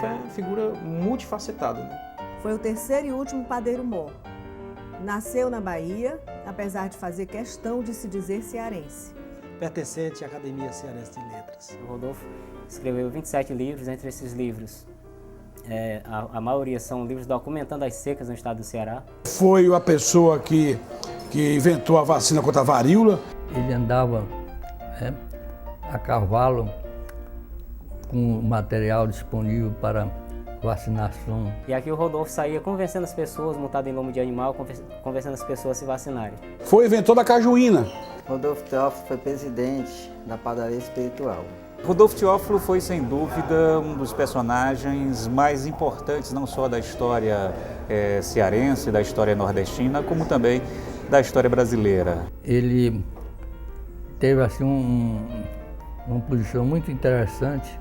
Rodolfo é uma figura multifacetada, né? Foi o terceiro e último padeiro-mor. Nasceu na Bahia, apesar de fazer questão de se dizer cearense. Pertencente à Academia Cearense de Letras. O Rodolfo escreveu 27 livros. Entre esses livros, a maioria são livros documentando as secas no estado do Ceará. Foi a pessoa que inventou a vacina contra a varíola. Ele andava a cavalo com material disponível para vacinação. E aqui o Rodolfo saía convencendo as pessoas, montado em lombo de animal, convencendo as pessoas a se vacinarem. Foi o inventor da cajuína. Rodolfo Teófilo foi presidente da Padaria Espiritual. Rodolfo Teófilo foi, sem dúvida, um dos personagens mais importantes, não só da história cearense, da história nordestina, como também da história brasileira. Ele teve assim, uma posição muito interessante,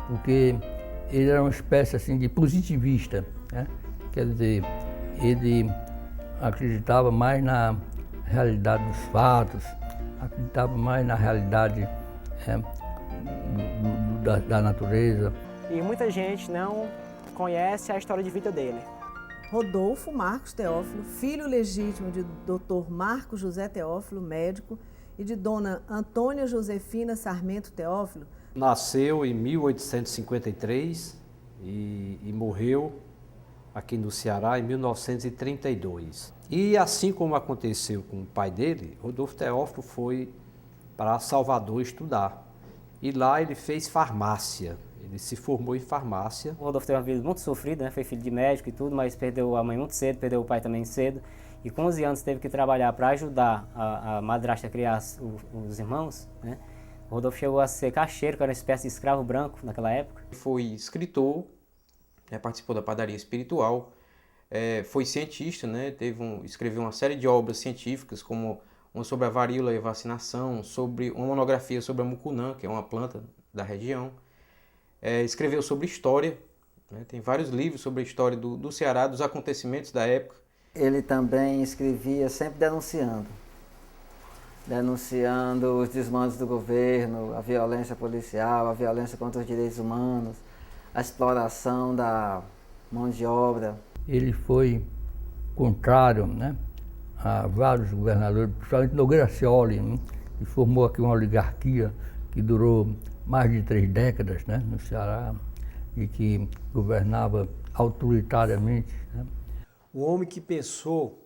porque ele era uma espécie assim, de positivista, né? Quer dizer, ele acreditava mais na realidade dos fatos, acreditava mais na realidade da natureza. E muita gente não conhece a história de vida dele. Rodolfo Marcos Teófilo, filho legítimo de Dr. Marcos José Teófilo, médico, e de Dona Antônia Josefina Sarmento Teófilo. Nasceu em 1853 e morreu aqui no Ceará em 1932. E assim como aconteceu com o pai dele, Rodolfo Teófilo foi para Salvador estudar. E lá ele fez farmácia, ele se formou em farmácia. O Rodolfo teve uma vida muito sofrida, né? Foi filho de médico e tudo, mas perdeu a mãe muito cedo, perdeu o pai também cedo. E com 11 anos teve que trabalhar para ajudar a madrasta a criar os irmãos, né? O Rodolfo chegou a ser caixeiro, que era uma espécie de escravo branco naquela época. Foi escritor, participou da Padaria Espiritual, foi cientista, né? Escreveu uma série de obras científicas, como uma sobre a varíola e a vacinação, sobre uma monografia sobre a mucunã, que é uma planta da região. Escreveu sobre história, né? Tem vários livros sobre a história do Ceará, dos acontecimentos da época. Ele também escrevia sempre denunciando os desmandos do governo, a violência policial, a violência contra os direitos humanos, a exploração da mão de obra. Ele foi contrário, né, a vários governadores, principalmente Nogueira Scioli, né, que formou aqui uma oligarquia que durou mais de 3 décadas, né, no Ceará, e que governava autoritariamente, né. O homem que pensou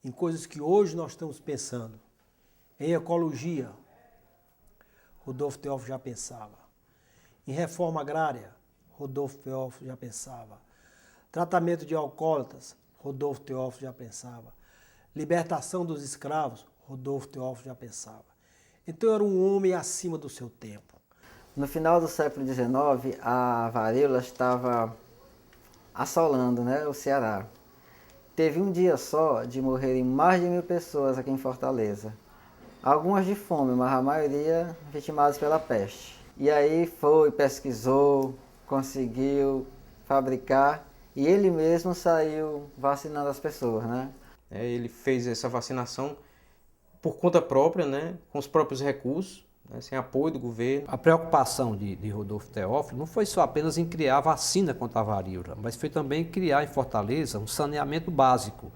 em coisas que hoje nós estamos pensando. Em ecologia, Rodolfo Teófilo já pensava. Em reforma agrária, Rodolfo Teófilo já pensava. Tratamento de alcoólatras, Rodolfo Teófilo já pensava. Libertação dos escravos, Rodolfo Teófilo já pensava. Então era um homem acima do seu tempo. No final do século XIX, a varíola estava assolando, né, o Ceará. Teve um dia só de morrerem mais de 1000 pessoas aqui em Fortaleza. Algumas de fome, mas a maioria vitimadas pela peste. E aí pesquisou, conseguiu fabricar e ele mesmo saiu vacinando as pessoas, né? Ele fez essa vacinação por conta própria, né? Com os próprios recursos, né? Sem apoio do governo. A preocupação de Rodolfo Teófilo não foi só apenas em criar vacina contra a varíola, mas foi também criar em Fortaleza um saneamento básico.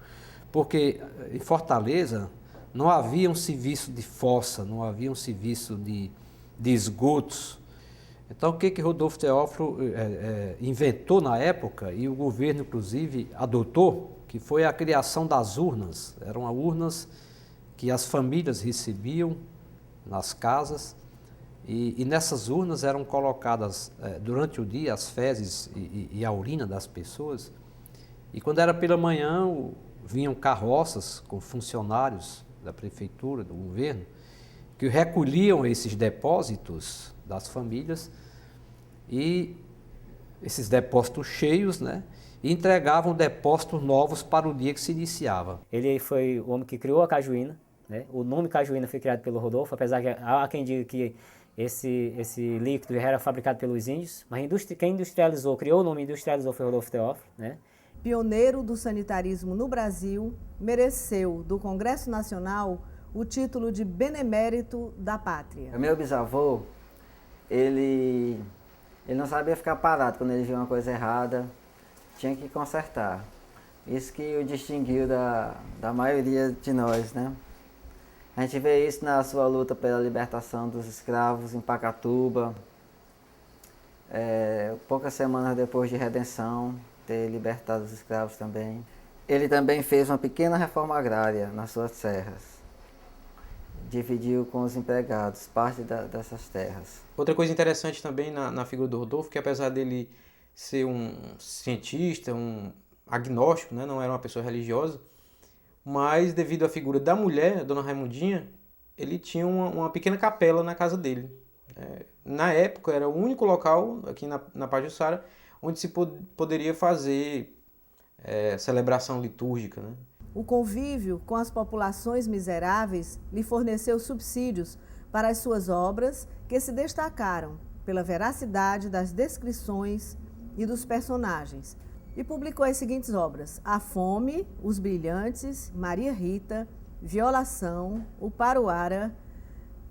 Porque em Fortaleza não havia um serviço de fossa, não havia um serviço de esgotos. Então, o que Rodolfo Teófilo inventou na época, e o governo, inclusive, adotou, que foi a criação das urnas. Eram urnas que as famílias recebiam nas casas, e nessas urnas eram colocadas, durante o dia, as fezes e a urina das pessoas. E quando era pela manhã, vinham carroças com funcionários da prefeitura, do governo, que recolhiam esses depósitos das famílias, e esses depósitos cheios, né, e entregavam depósitos novos para o dia que se iniciava. Ele foi o homem que criou a cajuína, né? O nome cajuína foi criado pelo Rodolfo, apesar que há quem diga que esse líquido era fabricado pelos índios, mas quem industrializou, criou o nome e industrializou foi Rodolfo Teófilo, né? Pioneiro do sanitarismo no Brasil, mereceu do Congresso Nacional o título de Benemérito da Pátria. Meu bisavô, ele Ele não sabia ficar parado quando ele via uma coisa errada, tinha que consertar. Isso que o distinguiu da maioria de nós, né? A gente vê isso na sua luta pela libertação dos escravos em Pacatuba, poucas semanas depois de redenção, ter libertado os escravos também. Ele também fez uma pequena reforma agrária nas suas terras. Dividiu com os empregados parte dessas terras. Outra coisa interessante também na figura do Rodolfo, que apesar dele ser um cientista, um agnóstico, né, não era uma pessoa religiosa, mas devido à figura da mulher, a Dona Raimundinha, ele tinha uma pequena capela na casa dele. Na época era o único local aqui na Pajuçara onde se poderia fazer celebração litúrgica, né? O convívio com as populações miseráveis lhe forneceu subsídios para as suas obras, que se destacaram pela veracidade das descrições e dos personagens. E publicou as seguintes obras: A Fome, Os Brilhantes, Maria Rita, Violação, O Paruara,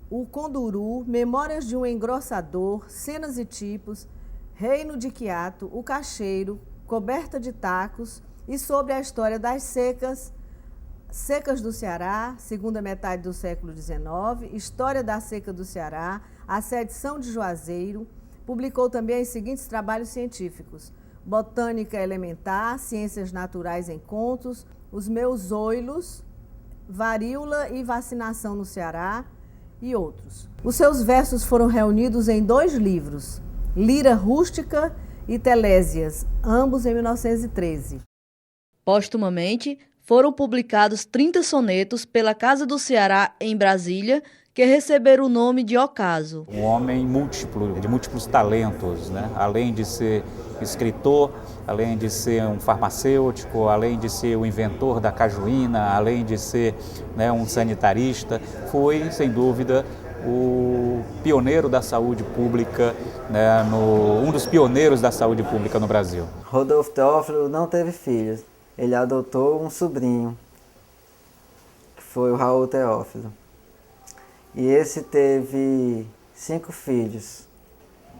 O Conduru, Memórias de um Engrossador, Cenas e Tipos, Reino de Quiato, O Cacheiro, Coberta de Tacos, e sobre a história das secas do Ceará, segunda metade do século XIX, História da Seca do Ceará, A Sedição de Juazeiro. Publicou também os seguintes trabalhos científicos: Botânica Elementar, Ciências Naturais em Contos, Os Meus Oilos, Varíola e Vacinação no Ceará e outros. Os seus versos foram reunidos em 2 livros, Lira Rústica e Telésias, ambos em 1913. Póstumamente, foram publicados 30 sonetos pela Casa do Ceará, em Brasília, que receberam o nome de Ocaso. Um homem múltiplo, de múltiplos talentos, né? Além de ser escritor, além de ser um farmacêutico, além de ser o inventor da cajuína, além de ser, né, um sanitarista, foi, sem dúvida, o pioneiro da saúde pública, né, um dos pioneiros da saúde pública no Brasil. Rodolfo Teófilo não teve filhos. Ele adotou um sobrinho, que foi o Raul Teófilo. E esse teve 5 filhos.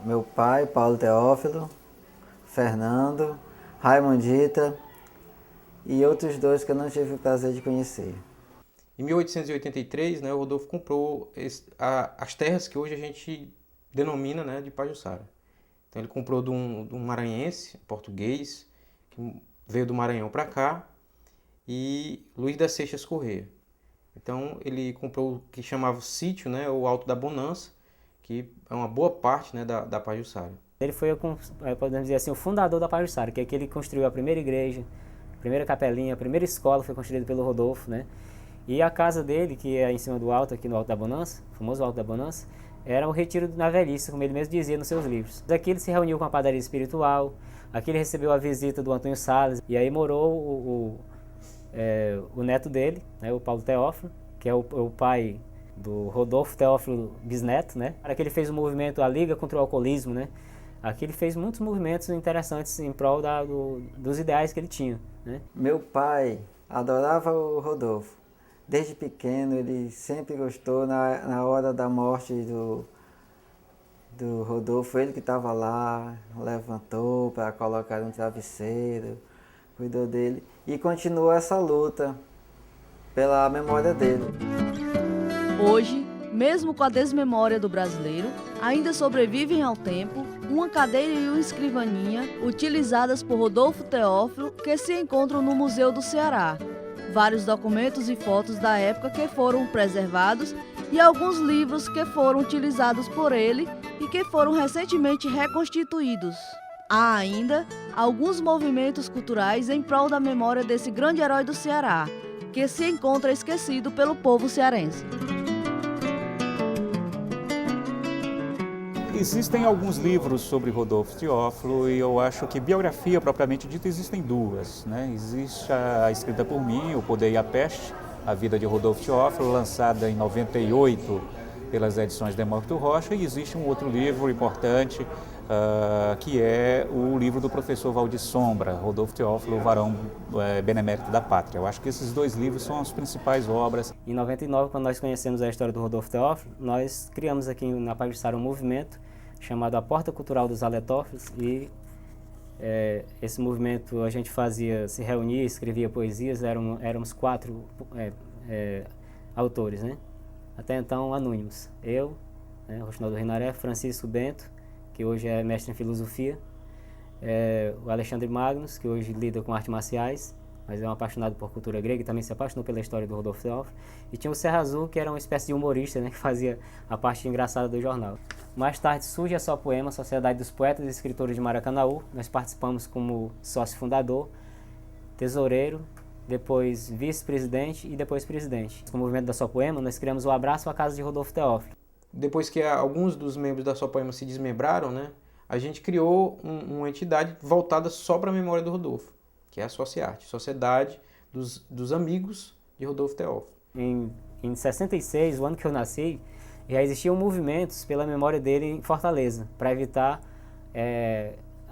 Meu pai, Paulo Teófilo, Fernando, Raimundita e outros 2 que eu não tive o prazer de conhecer. Em 1883, né, o Rodolfo comprou as terras que hoje a gente denomina, né, de Pajuçara. Então ele comprou de um maranhense, português, que veio do Maranhão para cá, e Luiz das Seixas Corrêa. Então ele comprou o que chamava o sítio, né, o Alto da Bonança, que é uma boa parte, né, da Pajuçara. Ele foi, podemos dizer assim, o fundador da Pajuçara, que é que ele construiu a primeira igreja, a primeira capelinha, a primeira escola foi construída pelo Rodolfo, né? E a casa dele, que é em cima do alto, aqui no Alto da Bonança, o famoso Alto da Bonança, era o retiro na velhice, como ele mesmo dizia nos seus livros. Aqui ele se reuniu com a padaria espiritual, aqui ele recebeu a visita do Antônio Salles, e aí morou o neto dele, né, o Paulo Teófilo, que é o pai do Rodolfo Teófilo bisneto, né? Aqui ele fez o movimento, a Liga contra o Alcoolismo, né? Aqui ele fez muitos movimentos interessantes em prol dos ideais que ele tinha, né? Meu pai adorava o Rodolfo. Desde pequeno ele sempre gostou, na hora da morte do Rodolfo, ele que estava lá, levantou para colocar um travesseiro, cuidou dele e continuou essa luta pela memória dele. Hoje, mesmo com a desmemória do brasileiro, ainda sobrevivem ao tempo uma cadeira e uma escrivaninha utilizadas por Rodolfo Teófilo, que se encontram no Museu do Ceará. Vários documentos e fotos da época que foram preservados e alguns livros que foram utilizados por ele e que foram recentemente reconstituídos. Há ainda alguns movimentos culturais em prol da memória desse grande herói do Ceará, que se encontra esquecido pelo povo cearense. Existem alguns livros sobre Rodolfo Teófilo e eu acho que biografia propriamente dita existem 2, né? Existe a escrita por mim, O Poder e a Peste, a vida de Rodolfo Teófilo, lançada em 98 pelas edições Demócrito Rocha, e existe um outro livro importante, que é o livro do professor Valdir Sombra, Rodolfo Teófilo, o Varão Benemérito da Pátria. Eu acho que esses 2 livros são as principais obras. Em 99, quando nós conhecemos a história do Rodolfo Teófilo, nós criamos aqui na Pajuçara um movimento chamado A Porta Cultural dos Aletófilos, e esse movimento a gente se reunia, escrevia poesias, éramos 4 autores, né? Até então anônimos. Eu, Rochinaldo Rinaré, Francisco Bento, que hoje é mestre em filosofia, o Alexandre Magnus, que hoje lida com artes marciais, mas é um apaixonado por cultura grega e também se apaixonou pela história do Rodolfo Teófilo. E tinha o Serra Azul, que era uma espécie de humorista, né, que fazia a parte engraçada do jornal. Mais tarde surge a Só Poema, Sociedade dos Poetas e Escritores de Maracanaú. Nós participamos como sócio fundador, tesoureiro, depois vice-presidente e depois presidente. Com o movimento da Só Poema, nós criamos o Abraço à Casa de Rodolfo Teófilo. Depois que alguns dos membros da Só Poema se desmembraram, né, a gente criou uma entidade voltada só para a memória do Rodolfo, que é a Sociarte, Sociedade dos Amigos de Rodolfo Teófilo. Em 66, o ano que eu nasci, já existiam movimentos pela memória dele em Fortaleza, para evitar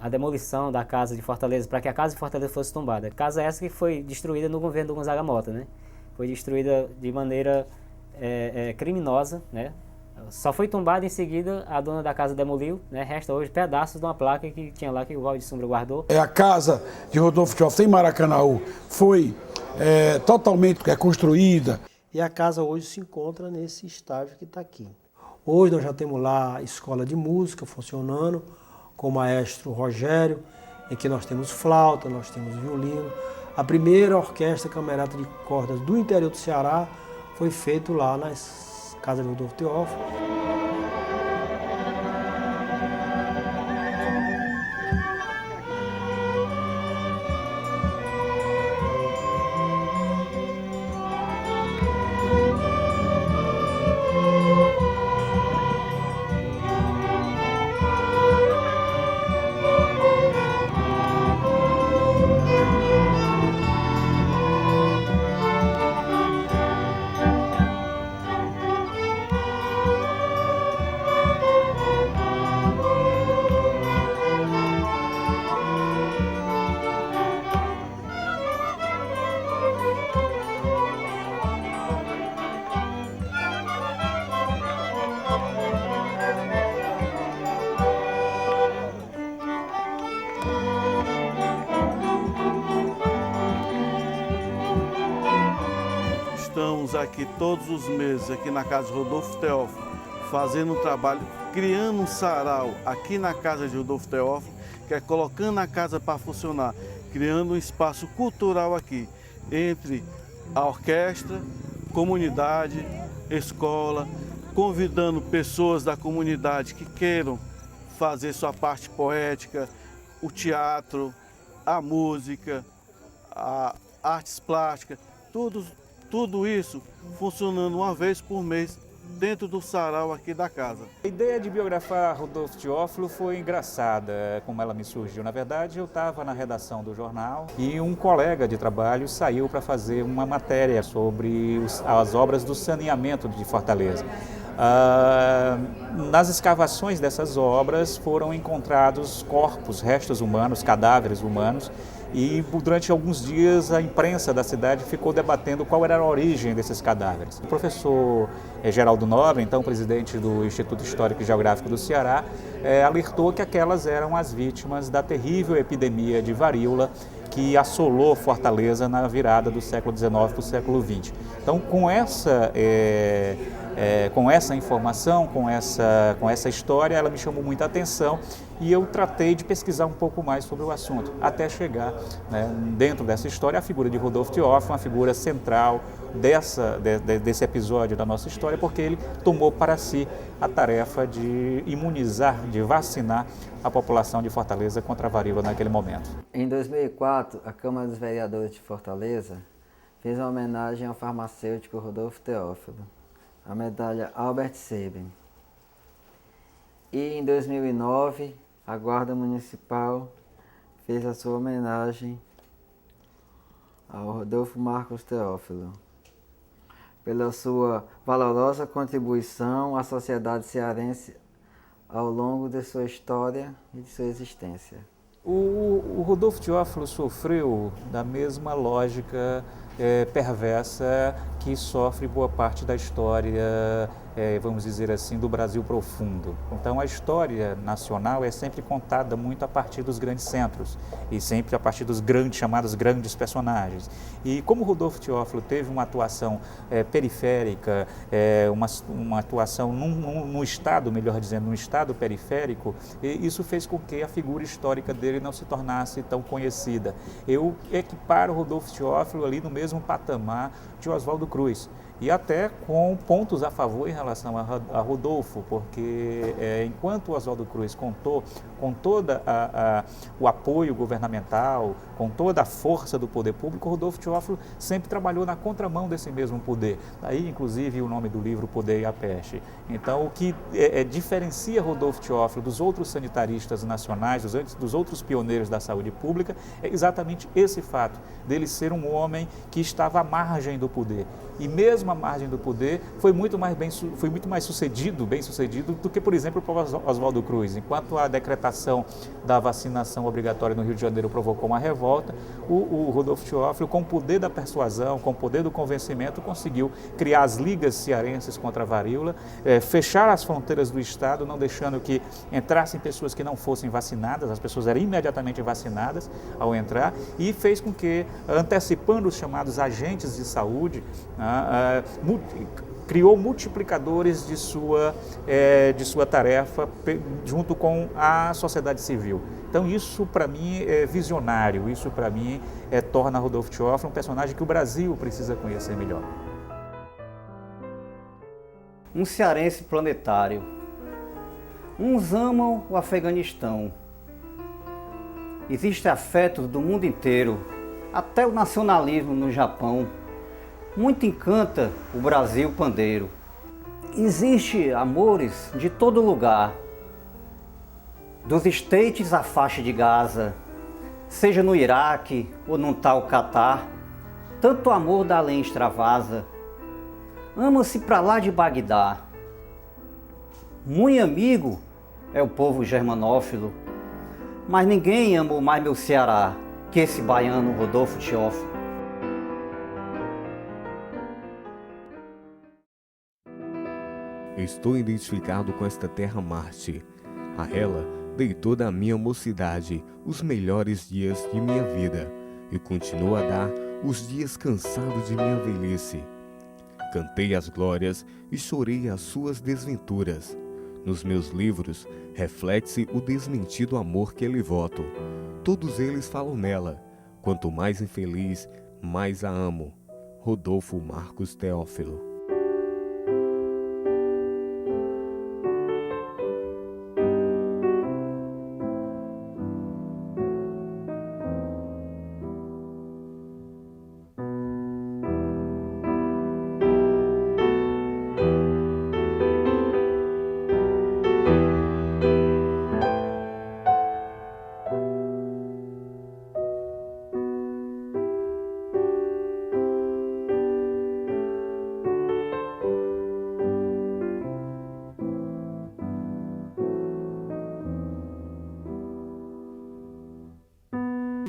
a demolição da casa de Fortaleza, para que a casa de Fortaleza fosse tombada. Casa essa que foi destruída no governo do Gonzaga Mota, né? Foi destruída de maneira criminosa, né? Só foi tombada em seguida, a dona da casa demoliu, né? Resta hoje pedaços de uma placa que tinha lá que o Valdir Sombra guardou. A casa de Rodolfo Teófilo em Maracanaú foi totalmente reconstruída. E a casa hoje se encontra nesse estágio que está aqui. Hoje nós já temos lá a escola de música funcionando, com o maestro Rogério, em que nós temos flauta, nós temos violino. A primeira orquestra camerata de cordas do interior do Ceará foi feita lá nas casas de Rodolfo Teófilo. Estamos aqui todos os meses, aqui na casa de Rodolfo Teófilo, fazendo um trabalho, criando um sarau aqui na casa de Rodolfo Teófilo, que é colocando a casa para funcionar, criando um espaço cultural aqui, entre a orquestra, comunidade, escola, convidando pessoas da comunidade que queiram fazer sua parte poética, o teatro, a música, a artes plásticas, tudo isso funcionando uma vez por mês dentro do sarau aqui da casa. A ideia de biografar Rodolfo Teófilo foi engraçada, como ela me surgiu. Na verdade, eu estava na redação do jornal e um colega de trabalho saiu para fazer uma matéria sobre as obras do saneamento de Fortaleza. Nas escavações dessas obras foram encontrados corpos, restos humanos, cadáveres humanos, e durante alguns dias a imprensa da cidade ficou debatendo qual era a origem desses cadáveres. O professor Geraldo Nobre, então presidente do Instituto Histórico e Geográfico do Ceará, alertou que aquelas eram as vítimas da terrível epidemia de varíola que assolou Fortaleza na virada do século XIX para o século XX. Então, com essa informação, com essa história, ela me chamou muita atenção e eu tratei de pesquisar um pouco mais sobre o assunto, até chegar, né, dentro dessa história, a figura de Rodolfo Teófilo, uma figura central desse episódio da nossa história, porque ele tomou para si a tarefa de imunizar, de vacinar a população de Fortaleza contra a varíola naquele momento. Em 2004, a Câmara dos Vereadores de Fortaleza fez uma homenagem ao farmacêutico Rodolfo Teófilo, a medalha Albert Sabin. E em 2009, a Guarda Municipal fez a sua homenagem ao Rodolfo Marcos Teófilo, pela sua valorosa contribuição à sociedade cearense ao longo de sua história e de sua existência. O Rodolfo Teófilo sofreu da mesma lógica perversa que sofre boa parte da história, vamos dizer assim, do Brasil profundo. Então a história nacional é sempre contada muito a partir dos grandes centros e sempre a partir dos chamados grandes personagens. E como Rodolfo Teófilo teve uma atuação periférica, uma atuação num estado, melhor dizendo, num estado periférico, e isso fez com que a figura histórica dele não se tornasse tão conhecida. Eu equiparo Rodolfo Teófilo ali no mesmo patamar de Oswaldo Cruz, e até com pontos a favor em relação a Rodolfo, porque enquanto Oswaldo Cruz contou com todo o apoio governamental, com toda a força do poder público, Rodolfo Teófilo sempre trabalhou na contramão desse mesmo poder. Daí, inclusive, o nome do livro, O Poder e a Peste. Então, o que diferencia Rodolfo Teófilo dos outros sanitaristas nacionais, dos outros pioneiros da saúde pública, é exatamente esse fato, dele ser um homem que estava à margem do poder. E mesmo à margem do poder, foi muito mais bem sucedido do que, por exemplo, o Oswaldo Cruz. Enquanto a decretação da vacinação obrigatória no Rio de Janeiro provocou uma revolta, o Rodolfo Teófilo, com o poder da persuasão, com o poder do convencimento, conseguiu criar as ligas cearenses contra a varíola, fechar as fronteiras do Estado, não deixando que entrassem pessoas que não fossem vacinadas, as pessoas eram imediatamente vacinadas ao entrar, e fez com que, antecipando os chamados agentes de saúde, criou multiplicadores de sua tarefa junto com a sociedade civil. Então isso para mim é visionário, isso para mim torna Rodolfo Teófilo um personagem que o Brasil precisa conhecer melhor. Um cearense planetário. Uns amam o Afeganistão. Existem afetos do mundo inteiro, até o nacionalismo no Japão. Muito encanta o Brasil pandeiro. Existe amores de todo lugar, dos States à faixa de Gaza, seja no Iraque ou num tal Catar, tanto amor da além extravasa. Ama-se pra lá de Bagdá. Muito amigo é o povo germanófilo, mas ninguém amou mais meu Ceará que esse baiano Rodolfo Teófilo. Estou identificado com esta terra Marte. A ela dei toda a minha mocidade, os melhores dias de minha vida, e continuo a dar os dias cansados de minha velhice. Cantei as glórias e chorei as suas desventuras. Nos meus livros reflete-se o desmentido amor que lhe voto. Todos eles falam nela. Quanto mais infeliz, mais a amo. Rodolfo Marcos Teófilo.